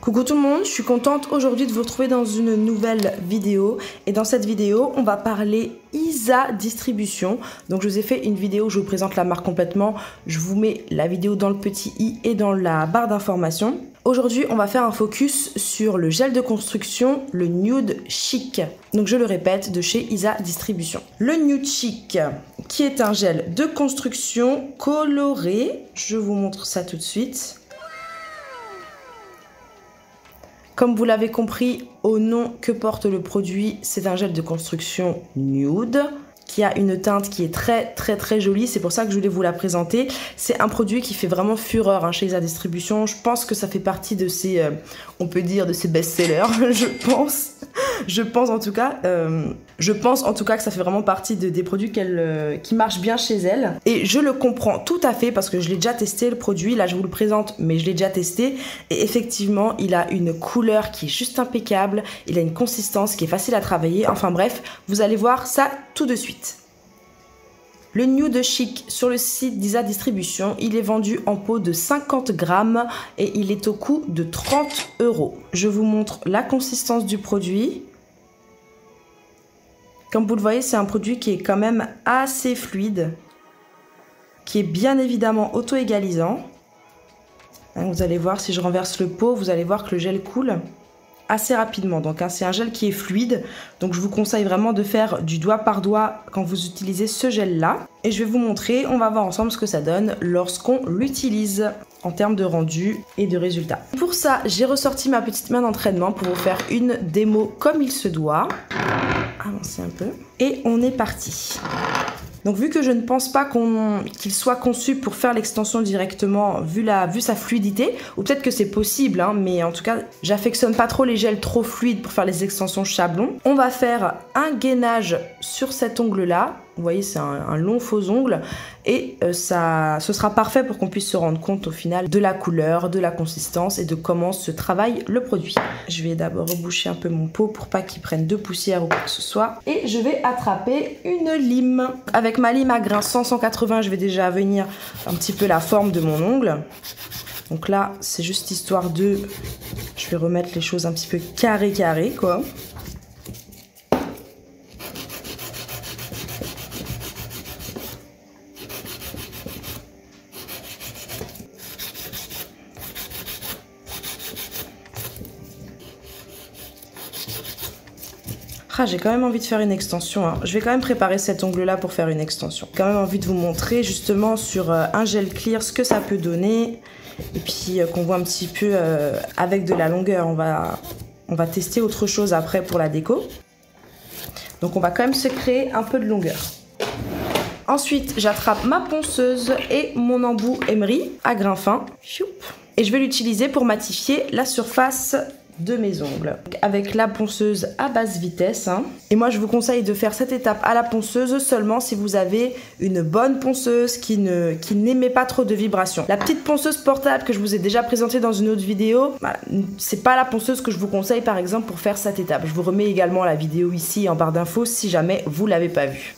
Coucou tout le monde, je suis contente aujourd'hui de vous retrouver dans une nouvelle vidéo. Et dans cette vidéo, on va parler ISA Distribution. Donc je vous ai fait une vidéo où je vous présente la marque complètement. Je vous mets la vidéo dans le petit i et dans la barre d'informations. Aujourd'hui, on va faire un focus sur le gel de construction, le Nude Chic. Donc je le répète, de chez ISA Distribution. Le Nude Chic, qui est un gel de construction coloré. Je vous montre ça tout de suite. Comme vous l'avez compris, au nom que porte le produit, c'est un gel de construction nude qui a une teinte qui est très jolie. C'est pour ça que je voulais vous la présenter. C'est un produit qui fait vraiment fureur chez ISA Distribution. Je pense que ça fait partie de ces, on peut dire, de ces best-sellers, je pense. Je pense en tout cas que ça fait vraiment partie des produits qui marchent bien chez elle. Et je le comprends tout à fait parce que je l'ai déjà testé le produit. Là je vous le présente mais je l'ai déjà testé. Et effectivement il a une couleur qui est juste impeccable. Il a une consistance qui est facile à travailler. Enfin bref, vous allez voir ça tout de suite. Le Nude Chic sur le site d'ISA Distribution, il est vendu en pot de 50 grammes et il est au coût de 30 €. Je vous montre la consistance du produit. Comme vous le voyez, c'est un produit qui est quand même assez fluide, qui est bien évidemment auto-égalisant. Vous allez voir, si je renverse le pot, vous allez voir que le gel coule assez rapidement. Donc c'est un gel qui est fluide, donc je vous conseille vraiment de faire du doigt par doigt quand vous utilisez ce gel là. Et je vais vous montrer, on va voir ensemble ce que ça donne lorsqu'on l'utilise en termes de rendu et de résultats. Pour ça, j'ai ressorti ma petite main d'entraînement pour vous faire une démo comme il se doit. Avancer un peu. Et on est parti. Donc vu que je ne pense pas qu'il soit conçu pour faire l'extension directement vu sa fluidité, ou peut-être que c'est possible, mais en tout cas j'affectionne pas trop les gels trop fluides pour faire les extensions chablon. On va faire un gainage sur cet ongle là. Vous voyez, c'est un long faux ongle et ce sera parfait pour qu'on puisse se rendre compte au final de la couleur, de la consistance et de comment se travaille le produit. Je vais d'abord reboucher un peu mon pot pour pas qu'il prenne de poussière ou quoi que ce soit. Et je vais attraper une lime. Avec ma lime à grain 100-180, je vais déjà venir un petit peu la forme de mon ongle. Donc là, c'est juste histoire de... Je vais remettre les choses un petit peu carré quoi. J'ai quand même envie de faire une extension. Je vais quand même préparer cet ongle là pour faire une extension. J'ai quand même envie de vous montrer justement sur un gel clear ce que ça peut donner. Et puis qu'on voit un petit peu avec de la longueur. On va tester autre chose après pour la déco. Donc on va quand même se créer un peu de longueur. Ensuite, j'attrape ma ponceuse et mon embout emery à grain fin. Et je vais l'utiliser pour matifier la surface de mes ongles avec la ponceuse à basse vitesse. Et moi je vous conseille de faire cette étape à la ponceuse seulement si vous avez une bonne ponceuse qui n'émet pas trop de vibrations. La petite ponceuse portable que je vous ai déjà présentée dans une autre vidéo, c'est pas la ponceuse que je vous conseille par exemple pour faire cette étape. Je vous remets également la vidéo ici en barre d'infos si jamais vous l'avez pas vue.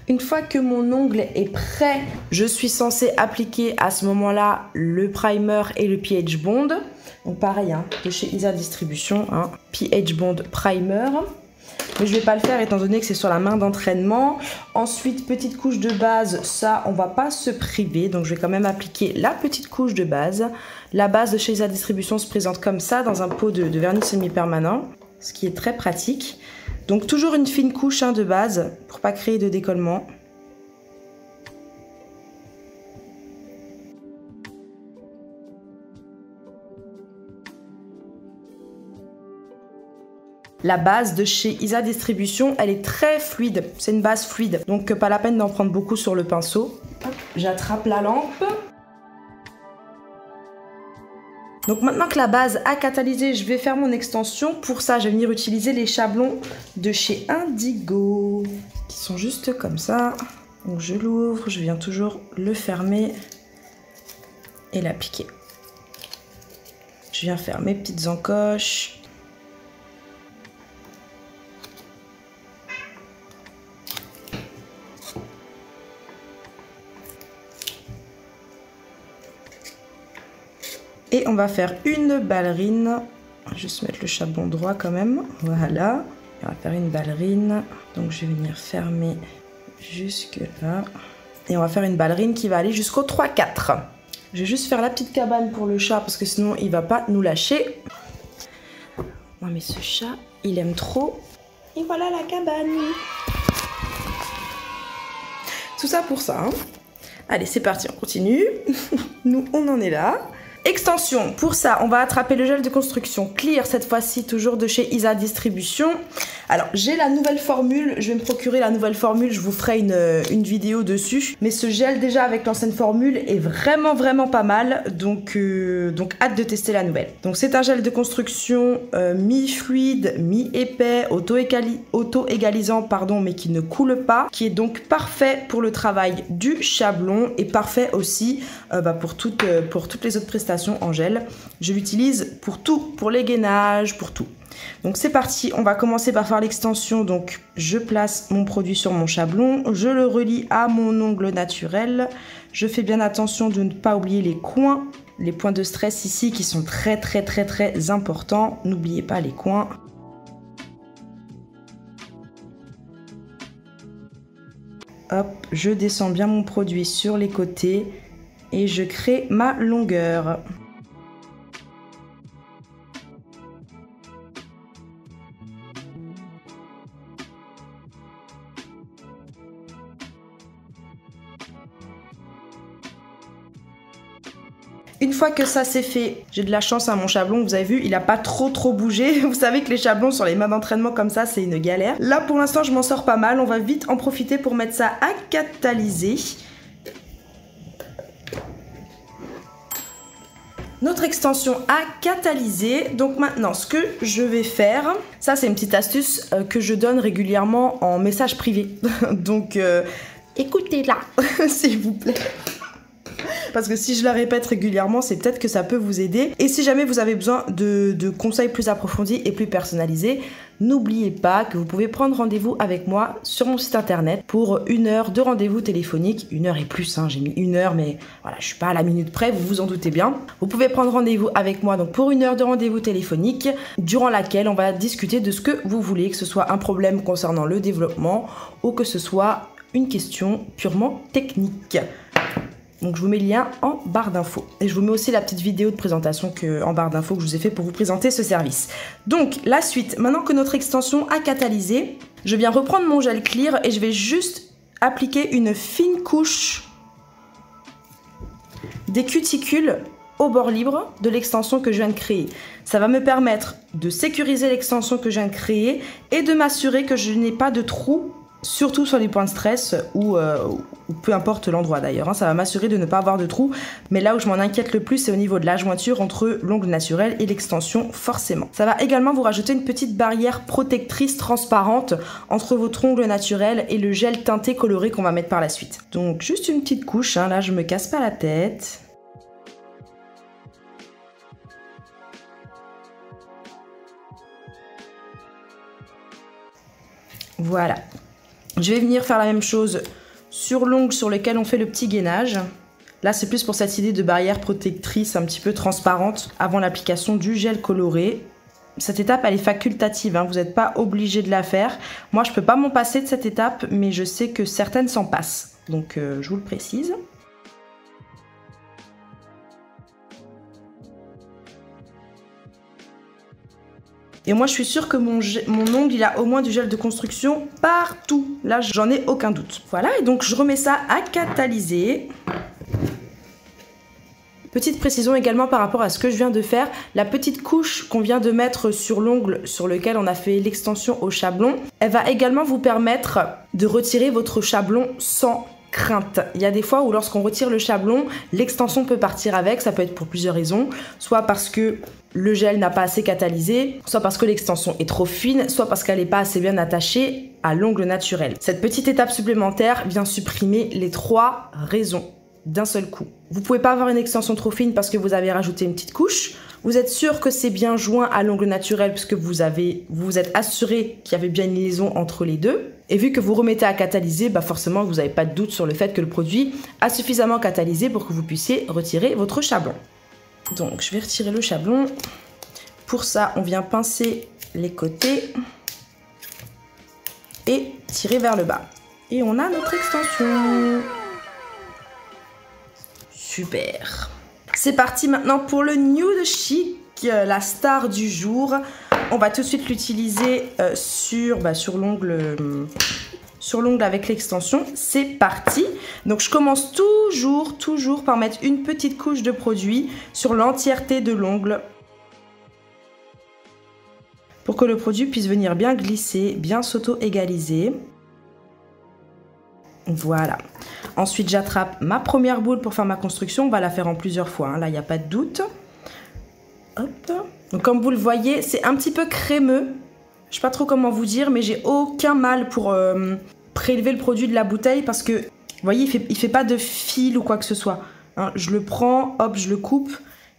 Une fois que mon ongle est prêt, je suis censée appliquer à ce moment-là le primer et le pH Bond. Donc pareil, de chez ISA Distribution, pH Bond Primer. Mais je ne vais pas le faire étant donné que c'est sur la main d'entraînement. Ensuite, petite couche de base, ça on va pas se priver. Donc je vais quand même appliquer la petite couche de base. La base de chez ISA Distribution se présente comme ça dans un pot de vernis semi-permanent, ce qui est très pratique. Donc toujours une fine couche de base pour pas créer de décollement. La base de chez ISA Distribution, elle est très fluide. C'est une base fluide, donc pas la peine d'en prendre beaucoup sur le pinceau. J'attrape la lampe. Donc maintenant que la base a catalysé, je vais faire mon extension. Pour ça, je vais venir utiliser les chablons de chez Indigo, qui sont juste comme ça. Donc je l'ouvre, je viens toujours le fermer et l'appliquer. Je viens faire mes petites encoches. Et on va faire une ballerine. On va juste mettre le chablon droit quand même. Voilà. On va faire une ballerine. Donc je vais venir fermer jusque là. Et on va faire une ballerine qui va aller jusqu'au 3-4. Je vais juste faire la petite cabane pour le chat parce que sinon il va pas nous lâcher. Non mais ce chat, il aime trop. Et voilà la cabane. Tout ça pour ça. Hein. Allez, c'est parti, on continue. Nous, on en est là. Extension, pour ça, on va attraper le gel de construction Clear, cette fois-ci toujours de chez Isa Distribution. Alors, j'ai la nouvelle formule, je vais me procurer la nouvelle formule, je vous ferai une vidéo dessus. Mais ce gel déjà avec l'ancienne formule est vraiment pas mal, donc hâte de tester la nouvelle. Donc c'est un gel de construction mi-fluide, mi-épais, auto-égalisant, pardon, mais qui ne coule pas, qui est donc parfait pour le travail du chablon et parfait aussi pour toutes les autres prestations en gel. Je l'utilise pour tout, pour les gainages, pour tout. Donc c'est parti, on va commencer par faire l'extension. Donc je place mon produit sur mon chablon, je le relie à mon ongle naturel. Je fais bien attention de ne pas oublier les coins, les points de stress ici qui sont très importants. N'oubliez pas les coins. Hop, je descends bien mon produit sur les côtés et je crée ma longueur. Une fois que ça c'est fait, j'ai de la chance à mon chablon, vous avez vu, il n'a pas trop bougé. Vous savez que les chablons sur les mains d'entraînement comme ça, c'est une galère. Là pour l'instant, je m'en sors pas mal. On va vite en profiter pour mettre ça à catalyser. Notre extension a catalysé. Donc maintenant, ce que je vais faire, ça c'est une petite astuce que je donne régulièrement en message privé. Donc écoutez-la, s'il vous plaît. Parce que si je la répète régulièrement, c'est peut-être que ça peut vous aider. Et si jamais vous avez besoin de conseils plus approfondis et plus personnalisés, n'oubliez pas que vous pouvez prendre rendez-vous avec moi sur mon site internet pour 1 heure de rendez-vous téléphonique. 1 heure et plus, hein, j'ai mis 1 heure, mais voilà, je suis pas à la minute près, vous vous en doutez bien. Vous pouvez prendre rendez-vous avec moi donc pour 1 heure de rendez-vous téléphonique, durant laquelle on va discuter de ce que vous voulez, que ce soit un problème concernant le développement ou que ce soit une question purement technique. Donc je vous mets le lien en barre d'infos. Et je vous mets aussi la petite vidéo de présentation en barre d'infos que je vous ai fait pour vous présenter ce service. Donc la suite, maintenant que notre extension a catalysé, je viens reprendre mon gel Clear et je vais juste appliquer une fine couche des cuticules au bord libre de l'extension que je viens de créer. Ça va me permettre de sécuriser l'extension que je viens de créer et de m'assurer que je n'ai pas de trous, surtout sur les points de stress ou peu importe l'endroit d'ailleurs. Hein, ça va m'assurer de ne pas avoir de trous. Mais là où je m'en inquiète le plus, c'est au niveau de la jointure entre l'ongle naturel et l'extension, forcément. Ça va également vous rajouter une petite barrière protectrice transparente entre votre ongle naturel et le gel teinté coloré qu'on va mettre par la suite. Donc juste une petite couche, hein, là je me casse pas la tête. Voilà. Je vais venir faire la même chose sur l'ongle sur lequel on fait le petit gainage. Là, c'est plus pour cette idée de barrière protectrice un petit peu transparente avant l'application du gel coloré. Cette étape, elle est facultative, hein, vous n'êtes pas obligé de la faire. Moi, je ne peux pas m'en passer de cette étape, mais je sais que certaines s'en passent. Donc, je vous le précise. Et moi, je suis sûre que mon ongle, il a au moins du gel de construction partout. Là, j'en ai aucun doute. Voilà, et donc je remets ça à catalyser. Petite précision également par rapport à ce que je viens de faire. La petite couche qu'on vient de mettre sur l'ongle sur lequel on a fait l'extension au chablon, elle va également vous permettre de retirer votre chablon sans crainte. Il y a des fois où lorsqu'on retire le chablon, l'extension peut partir avec, ça peut être pour plusieurs raisons, soit parce que le gel n'a pas assez catalysé, soit parce que l'extension est trop fine, soit parce qu'elle n'est pas assez bien attachée à l'ongle naturel. Cette petite étape supplémentaire vient supprimer les 3 raisons d'un seul coup. Vous pouvez pas avoir une extension trop fine parce que vous avez rajouté une petite couche, Vous êtes sûr que c'est bien joint à l'ongle naturel puisque vous vous êtes assuré qu'il y avait bien une liaison entre les deux. Et vu que vous remettez à catalyser, bah forcément vous n'avez pas de doute sur le fait que le produit a suffisamment catalysé pour que vous puissiez retirer votre chablon. Donc je vais retirer le chablon. Pour ça, on vient pincer les côtés et tirer vers le bas. Et on a notre extension. Super. C'est parti maintenant pour le Nude Chic, la star du jour. On va tout de suite l'utiliser sur l'ongle avec l'extension. C'est parti. Donc je commence toujours par mettre une petite couche de produit sur l'entièreté de l'ongle pour que le produit puisse venir bien glisser, bien s'auto-égaliser. Voilà. Ensuite, j'attrape ma première boule pour faire ma construction. On va la faire en plusieurs fois, hein. Là, il n'y a pas de doute. Hop. Donc, comme vous le voyez, c'est un petit peu crémeux. Je ne sais pas trop comment vous dire, mais j'ai aucun mal pour prélever le produit de la bouteille parce que, vous voyez, il fait pas de fil ou quoi que ce soit. Hein. Je le prends, hop, je le coupe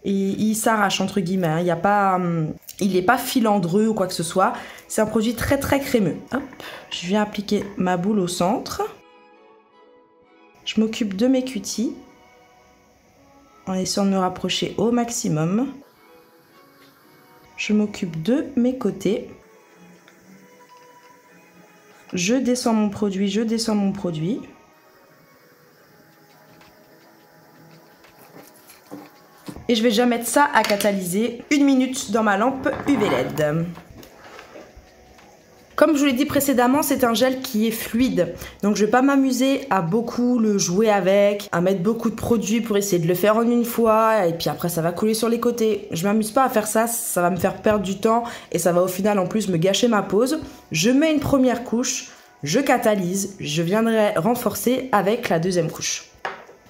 et il s'arrache, entre guillemets. Hein. Il n'est pas filandreux ou quoi que ce soit. C'est un produit très crémeux. Hop. Je viens appliquer ma boule au centre. Je m'occupe de mes cutis en essayant de me rapprocher au maximum. Je m'occupe de mes côtés. Je descends mon produit, Et je vais déjà mettre ça à catalyser 1 minute dans ma lampe UV LED. Comme je vous l'ai dit précédemment, c'est un gel qui est fluide. Donc je ne vais pas m'amuser à beaucoup le jouer avec, à mettre beaucoup de produits pour essayer de le faire en une fois. Et puis après, ça va couler sur les côtés. Je ne m'amuse pas à faire ça, ça va me faire perdre du temps. Et ça va au final en plus me gâcher ma pause. Je mets une première couche, je catalyse, je viendrai renforcer avec la deuxième couche.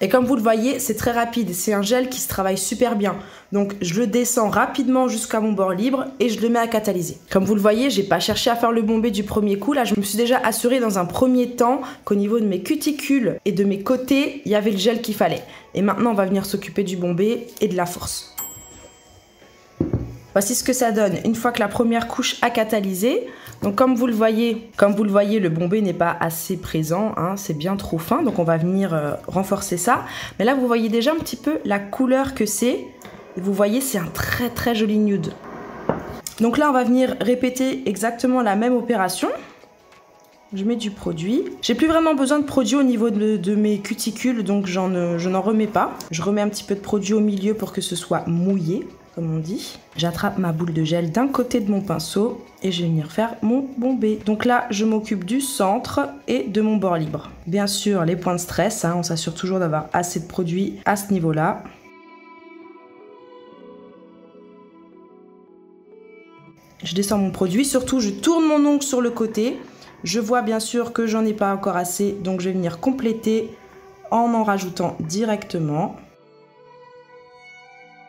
Et comme vous le voyez, c'est très rapide. C'est un gel qui se travaille super bien. Donc, je le descends rapidement jusqu'à mon bord libre et je le mets à catalyser. Comme vous le voyez, j'ai pas cherché à faire le bombé du premier coup. Là, je me suis déjà assurée dans un premier temps qu'au niveau de mes cuticules et de mes côtés, il y avait le gel qu'il fallait. Et maintenant, on va venir s'occuper du bombé et de la force. Voici ce que ça donne une fois que la première couche a catalysé. Donc comme vous le voyez, le bombé n'est pas assez présent, hein, c'est bien trop fin. Donc on va venir renforcer ça. Mais là, vous voyez déjà un petit peu la couleur que c'est. Vous voyez, c'est un très joli nude. Donc là, on va venir répéter exactement la même opération. Je mets du produit. J'ai plus vraiment besoin de produit au niveau de mes cuticules, donc je n'en remets pas. Je remets un petit peu de produit au milieu pour que ce soit mouillé, comme on dit. J'attrape ma boule de gel d'un côté de mon pinceau et je vais venir faire mon bombé. Donc là, je m'occupe du centre et de mon bord libre. Bien sûr, les points de stress, hein, on s'assure toujours d'avoir assez de produit à ce niveau-là. Je descends mon produit, surtout je tourne mon ongle sur le côté. Je vois bien sûr que j'en ai pas encore assez, donc je vais venir compléter en rajoutant directement.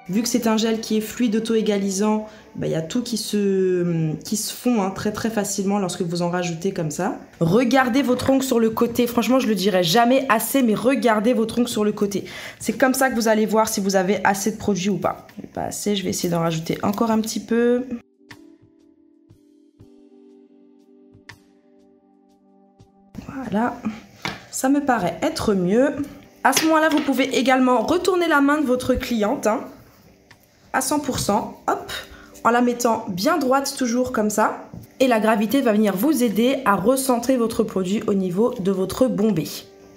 Vu que c'est un gel qui est fluide, auto-égalisant, il y a tout qui se fond hein, très facilement lorsque vous en rajoutez comme ça. Regardez votre ongle sur le côté, franchement je le dirai jamais assez, mais regardez votre ongle sur le côté. C'est comme ça que vous allez voir si vous avez assez de produit ou pas. Pas assez, je vais essayer d'en rajouter encore un petit peu. Voilà, ça me paraît être mieux. À ce moment-là, vous pouvez également retourner la main de votre cliente hein, à 100%, hop, en la mettant bien droite toujours comme ça. Et la gravité va venir vous aider à recentrer votre produit au niveau de votre bombé.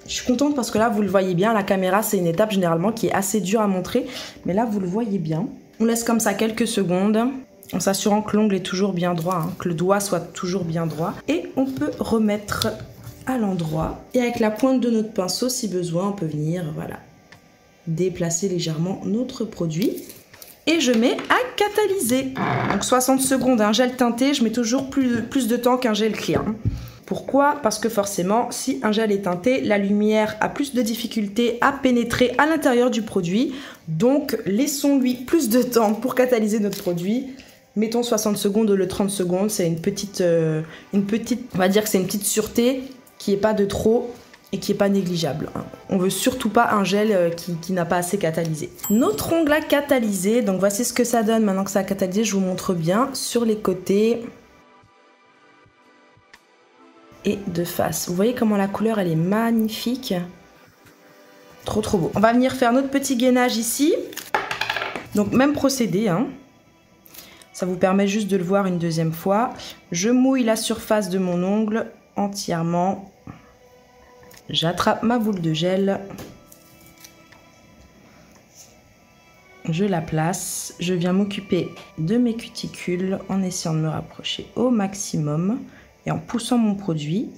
Je suis contente parce que là, vous le voyez bien, la caméra, c'est une étape généralement qui est assez dure à montrer. Mais là, vous le voyez bien. On laisse comme ça quelques secondes en s'assurant que l'ongle est toujours bien droit, hein, que le doigt soit toujours bien droit. Et on peut remettre à l'endroit et avec la pointe de notre pinceau si besoin on peut venir voilà déplacer légèrement notre produit et je mets à catalyser. Donc 60 secondes un gel teinté, je mets toujours plus de temps qu'un gel clear. Pourquoi? Parce que forcément si un gel est teinté, la lumière a plus de difficulté à pénétrer à l'intérieur du produit, donc laissons-lui plus de temps pour catalyser notre produit. Mettons 60 secondes au lieu de 30 secondes, c'est une petite, on va dire que c'est une petite sûreté qui est pas de trop. et qui n'est pas négligeable. On veut surtout pas un gel qui n'a pas assez catalysé. Notre ongle a catalysé, donc voici ce que ça donne maintenant que ça a catalysé. Je vous montre bien sur les côtés et de face. Vous voyez comment la couleur elle est magnifique. Trop trop beau. On va venir faire notre petit gainage ici. Donc même procédé, hein. Ça vous permet juste de le voir une deuxième fois. Je mouille la surface de mon ongle entièrement. J'attrape ma boule de gel. Je la place. Je viens m'occuper de mes cuticules en essayant de me rapprocher au maximum et en poussant mon produit.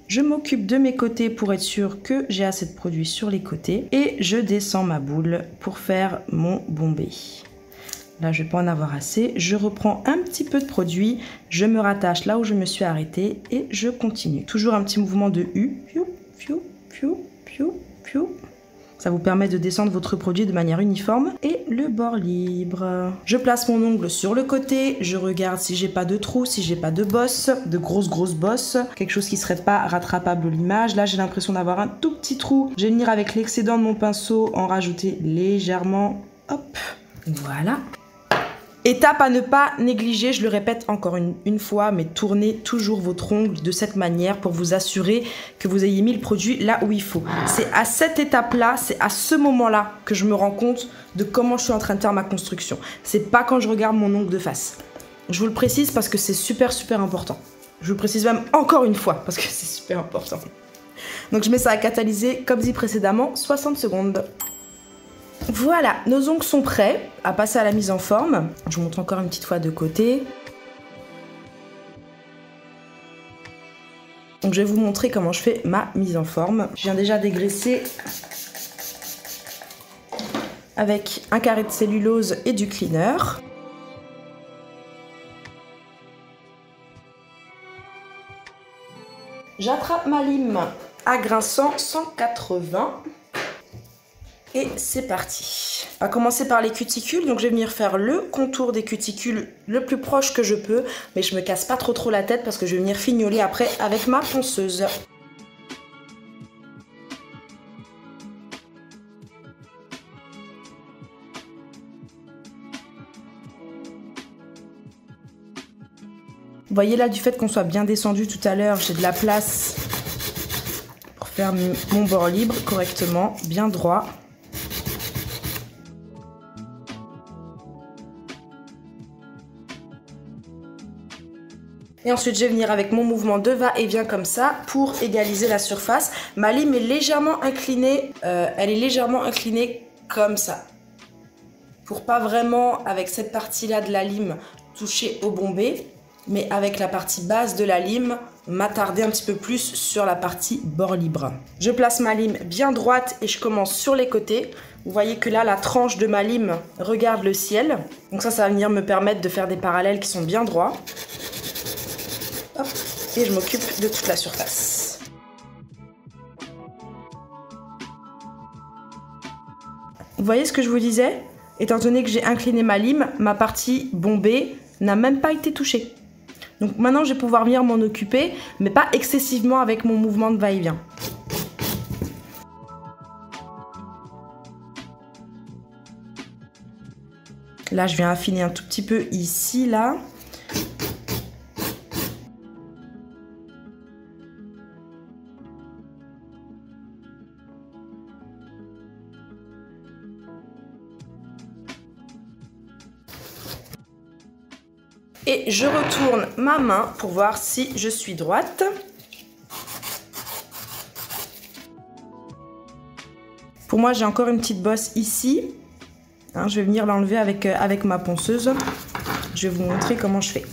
Je m'occupe de mes côtés pour être sûr que j'ai assez de produit sur les côtés. Et je descends ma boule pour faire mon bombé. Là, je ne vais pas en avoir assez. Je reprends un petit peu de produit. Je me rattache là où je me suis arrêtée et je continue. Toujours un petit mouvement de U. Piou, piou, piou, piou, piou. Ça vous permet de descendre votre produit de manière uniforme et le bord libre. Je place mon ongle sur le côté, je regarde si j'ai pas de trou, si j'ai pas de bosse, de grosses bosses, quelque chose qui serait pas rattrapable à l'image. Là, j'ai l'impression d'avoir un tout petit trou. Je vais venir avec l'excédent de mon pinceau en rajouter légèrement. Hop, voilà. Étape à ne pas négliger, je le répète encore une fois, mais tournez toujours votre ongle de cette manière pour vous assurer que vous ayez mis le produit là où il faut. C'est à cette étape-là, c'est à ce moment-là que je me rends compte de comment je suis en train de faire ma construction. C'est pas quand je regarde mon ongle de face. Je vous le précise parce que c'est super important. Je vous le précise même encore une fois parce que c'est super important. Donc je mets ça à catalyser comme dit précédemment, 60 secondes. Voilà, nos ongles sont prêts à passer à la mise en forme. Je vous montre encore une petite fois de côté. Donc je vais vous montrer comment je fais ma mise en forme. Je viens déjà dégraisser avec un carré de cellulose et du cleaner. J'attrape ma lime à grinçant 180. Et c'est parti. On va commencer par les cuticules. Donc je vais venir faire le contour des cuticules le plus proche que je peux. Mais je me casse pas trop la tête parce que je vais venir fignoler après avec ma ponceuse. Vous voyez là, du fait qu'on soit bien descendu tout à l'heure, j'ai de la place pour faire mon bord libre correctement, bien droit. Et ensuite, je vais venir avec mon mouvement de va-et-vient comme ça pour égaliser la surface. Ma lime est légèrement inclinée, elle est légèrement inclinée comme ça. Pour pas vraiment, avec cette partie-là de la lime, toucher au bombé, mais avec la partie basse de la lime, m'attarder un petit peu plus sur la partie bord libre. Je place ma lime bien droite et je commence sur les côtés. Vous voyez que là, la tranche de ma lime regarde le ciel. Donc ça va venir me permettre de faire des parallèles qui sont bien droits. Hop, et je m'occupe de toute la surface. Vous voyez ce que je vous disais? Étant donné que j'ai incliné ma lime, ma partie bombée n'a même pas été touchée. Donc maintenant, je vais pouvoir venir m'en occuper, mais pas excessivement avec mon mouvement de va-et-vient. Là, je viens affiner un tout petit peu ici, là. Et je retourne ma main pour voir si je suis droite. Pour moi, j'ai encore une petite bosse ici. Hein, je vais venir l'enlever avec ma ponceuse. Je vais vous montrer comment je fais.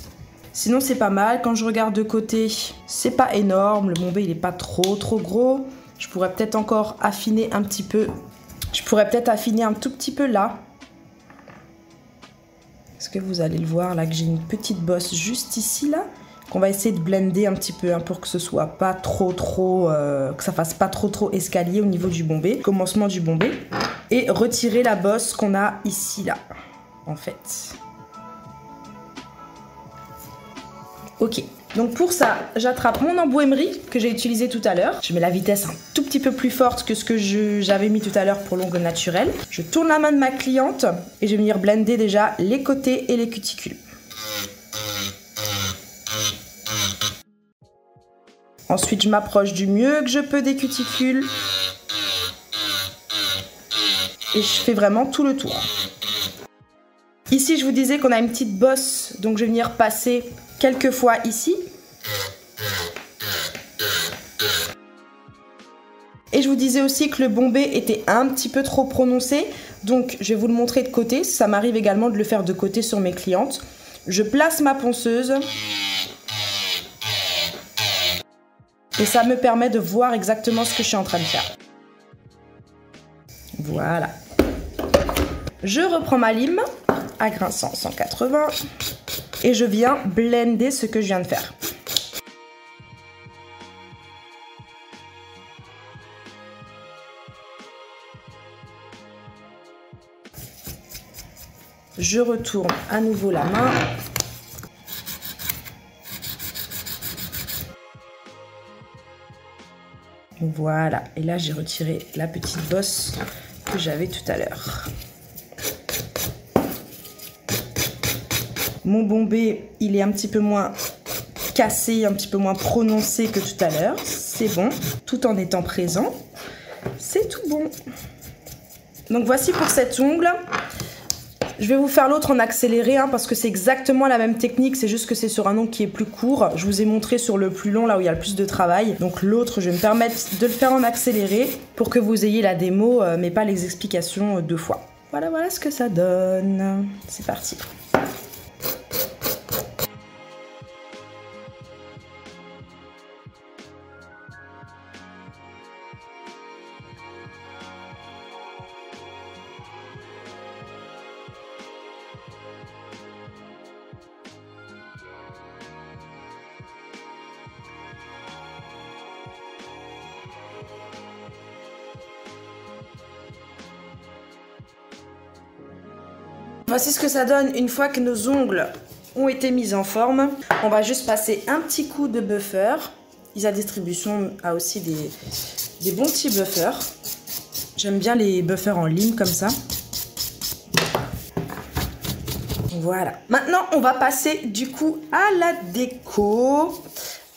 Sinon, c'est pas mal. Quand je regarde de côté, c'est pas énorme. Le bombé, il n'est pas trop gros. Je pourrais peut-être encore affiner un petit peu. Je pourrais peut-être affiner un tout petit peu là. Est-ce que vous allez le voir là que j'ai une petite bosse juste ici là qu'on va essayer de blender un petit peu hein, pour que ce soit pas trop que ça fasse pas trop escalier au niveau du bombé, commencement du bombé, et retirer la bosse qu'on a ici là en fait. Ok, Donc pour ça, j'attrape mon embout-émery que j'ai utilisé tout à l'heure. Je mets la vitesse un tout petit peu plus forte que ce que j'avais mis tout à l'heure pour l'ongle naturel. Je tourne la main de ma cliente et je vais venir blender déjà les côtés et les cuticules. Ensuite, je m'approche du mieux que je peux des cuticules. Et je fais vraiment tout le tour. Ici, je vous disais qu'on a une petite bosse, donc je vais venir passer quelques fois ici. Et je vous disais aussi que le bombé était un petit peu trop prononcé, donc je vais vous le montrer de côté. Ça m'arrive également de le faire de côté sur mes clientes. Je place ma ponceuse. Et ça me permet de voir exactement ce que je suis en train de faire. Voilà. Je reprends ma lime à grinçant 180 et je viens blender ce que je viens de faire. Je retourne à nouveau la main. Voilà, et là j'ai retiré la petite bosse que j'avais tout à l'heure. Mon bombé, il est un petit peu moins cassé, un petit peu moins prononcé que tout à l'heure. C'est bon, tout en étant présent. C'est tout bon. Donc voici pour cet ongle. Je vais vous faire l'autre en accéléré parce que c'est exactement la même technique, c'est juste que c'est sur un ongle qui est plus court. Je vous ai montré sur le plus long, là où il y a le plus de travail. Donc l'autre, je vais me permettre de le faire en accéléré pour que vous ayez la démo, mais pas les explications deux fois. Voilà, voilà ce que ça donne. C'est parti. Voici ce que ça donne une fois que nos ongles ont été mis en forme. On va juste passer un petit coup de buffer. Isa Distribution a aussi des bons petits buffers. J'aime bien les buffers en ligne comme ça. Voilà. Maintenant, on va passer du coup à la déco.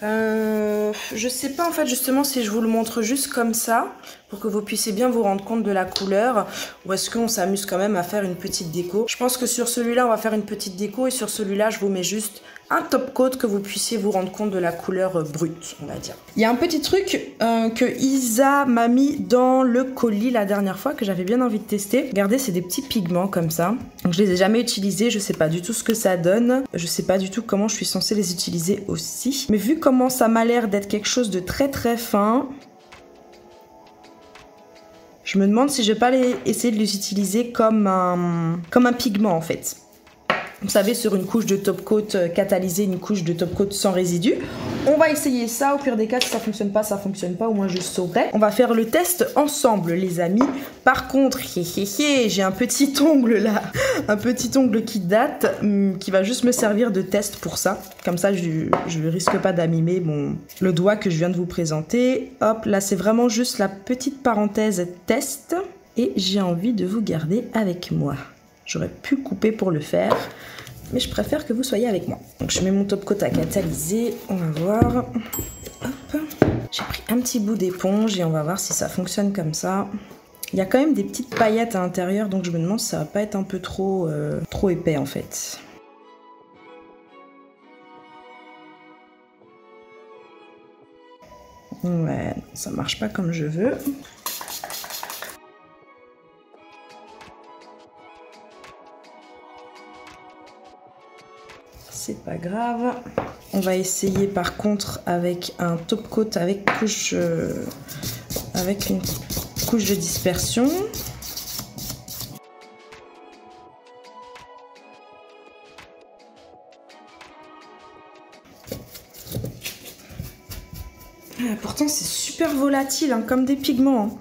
Je sais pas en fait justement si je vous le montre juste comme ça pour que vous puissiez bien vous rendre compte de la couleur ou est-ce qu'on s'amuse quand même à faire une petite déco. Je pense que sur celui-là on va faire une petite déco et sur celui-là je vous mets juste un top coat que vous puissiez vous rendre compte de la couleur brute, on va dire. Il y a un petit truc que Isa m'a mis dans le colis la dernière fois que j'avais bien envie de tester. Regardez, c'est des petits pigments comme ça. Donc, je les ai jamais utilisés, je sais pas du tout ce que ça donne. Je sais pas du tout comment je suis censée les utiliser aussi. Mais vu comment ça m'a l'air d'être quelque chose de très très fin, je me demande si je vais pas essayer de les utiliser comme un pigment en fait. Vous savez, sur une couche de top coat catalysée, une couche de top coat sans résidus. On va essayer ça. Au pire des cas, si ça fonctionne pas, au moins je saurai. On va faire le test ensemble, les amis. Par contre, j'ai un petit ongle là, un petit ongle qui date, qui va juste me servir de test pour ça. Comme ça, je risque pas d'abîmer le doigt que je viens de vous présenter. Hop, là, c'est vraiment juste la petite parenthèse test. Et j'ai envie de vous garder avec moi. J'aurais pu couper pour le faire, mais je préfère que vous soyez avec moi. Donc je mets mon top coat à catalyser, on va voir. Hop. J'ai pris un petit bout d'éponge et on va voir si ça fonctionne comme ça. Il y a quand même des petites paillettes à l'intérieur, donc je me demande si ça va pas être un peu trop épais en fait. Ouais, ça marche pas comme je veux. C'est pas grave. On va essayer par contre avec un top coat avec une couche de dispersion. Ah, pourtant c'est super volatile, hein, comme des pigments. Hein.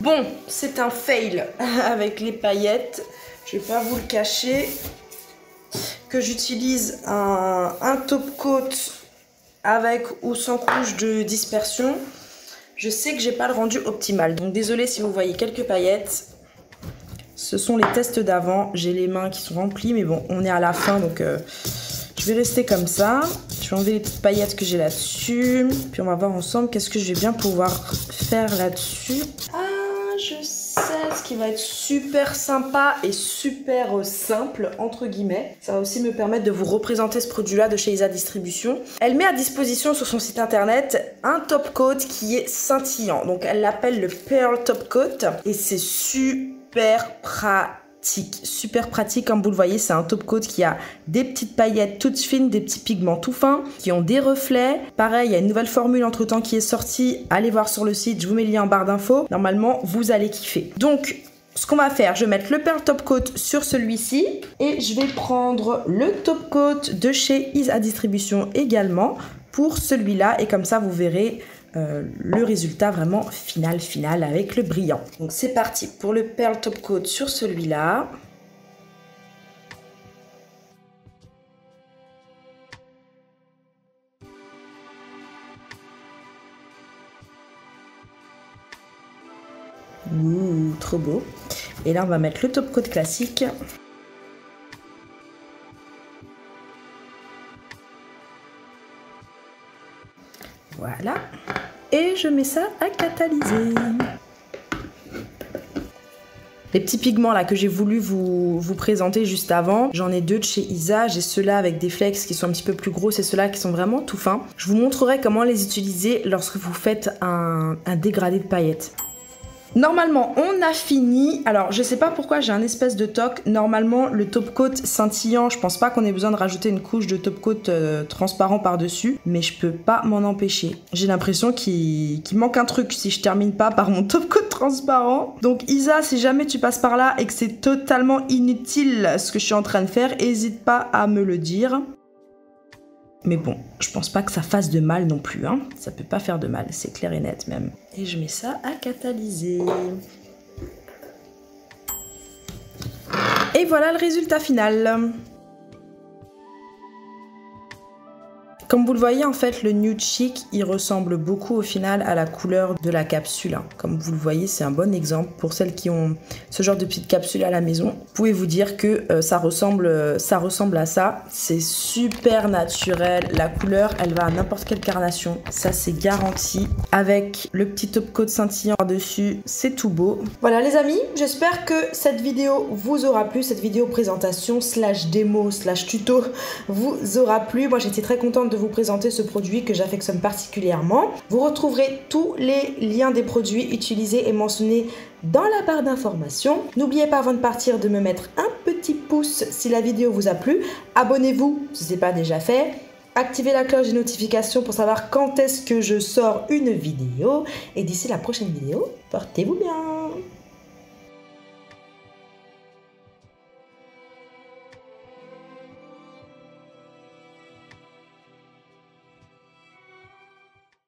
Bon, c'est un fail avec les paillettes. Je vais pas vous le cacher. Que j'utilise un top coat avec ou sans couche de dispersion. Je sais que j'ai pas le rendu optimal. Donc désolé si vous voyez quelques paillettes. Ce sont les tests d'avant. J'ai les mains qui sont remplies. Mais bon, on est à la fin. Donc je vais rester comme ça. Je vais enlever les petites paillettes que j'ai là-dessus. Puis on va voir ensemble qu'est-ce que je vais bien pouvoir faire là-dessus. Ah, je sais ce qui va être super sympa et super simple, entre guillemets. Ça va aussi me permettre de vous représenter ce produit-là de chez Isa Distribution. Elle met à disposition sur son site internet un top coat qui est scintillant. Donc elle l'appelle le Pearl Top Coat et c'est super pratique. Super pratique, comme vous le voyez, c'est un top coat qui a des petites paillettes toutes fines, des petits pigments tout fins, qui ont des reflets. Pareil, il y a une nouvelle formule entre temps qui est sortie. Allez voir sur le site, je vous mets le lien en barre d'infos. Normalement, vous allez kiffer. Donc, ce qu'on va faire, je vais mettre le Pearl Top Coat sur celui-ci et je vais prendre le top coat de chez Isa Distribution également pour celui-là et comme ça, vous verrez le résultat vraiment final avec le brillant. Donc c'est parti pour le Pearl Top Coat sur celui-là. Ouh, trop beau. Et là on va mettre le top coat classique. Voilà. Et je mets ça à catalyser. Les petits pigments là que j'ai voulu vous présenter juste avant, j'en ai deux de chez Isa. J'ai ceux-là avec des flecks qui sont un petit peu plus gros et ceux-là qui sont vraiment tout fins. Je vous montrerai comment les utiliser lorsque vous faites un dégradé de paillettes. Normalement, on a fini. Alors, je sais pas pourquoi j'ai un espèce de toc. Normalement, le top coat scintillant, je pense pas qu'on ait besoin de rajouter une couche de top coat transparent par-dessus. Mais je peux pas m'en empêcher. J'ai l'impression qu'il manque un truc si je termine pas par mon top coat transparent. Donc, Isa, si jamais tu passes par là et que c'est totalement inutile ce que je suis en train de faire, n'hésite pas à me le dire. Mais bon, je pense pas que ça fasse de mal non plus, hein. Ça peut pas faire de mal, c'est clair et net même. Et je mets ça à catalyser. Et voilà le résultat final. Comme vous le voyez, en fait, le Nude Chic, il ressemble beaucoup au final à la couleur de la capsule. Comme vous le voyez, c'est un bon exemple pour celles qui ont ce genre de petite capsule à la maison. Vous pouvez vous dire que ça ressemble à ça. C'est super naturel. La couleur, elle va à n'importe quelle carnation. Ça, c'est garanti. Avec le petit top coat scintillant par-dessus, c'est tout beau. Voilà les amis, j'espère que cette vidéo vous aura plu. Cette vidéo présentation / démo / tuto vous aura plu. Moi, j'étais très contente de vous présenter ce produit que j'affectionne particulièrement. Vous retrouverez tous les liens des produits utilisés et mentionnés dans la barre d'informations. N'oubliez pas avant de partir de me mettre un petit pouce si la vidéo vous a plu. Abonnez-vous si ce n'est pas déjà fait. Activez la cloche des notifications pour savoir quand est-ce que je sors une vidéo. Et d'ici la prochaine vidéo, portez-vous bien.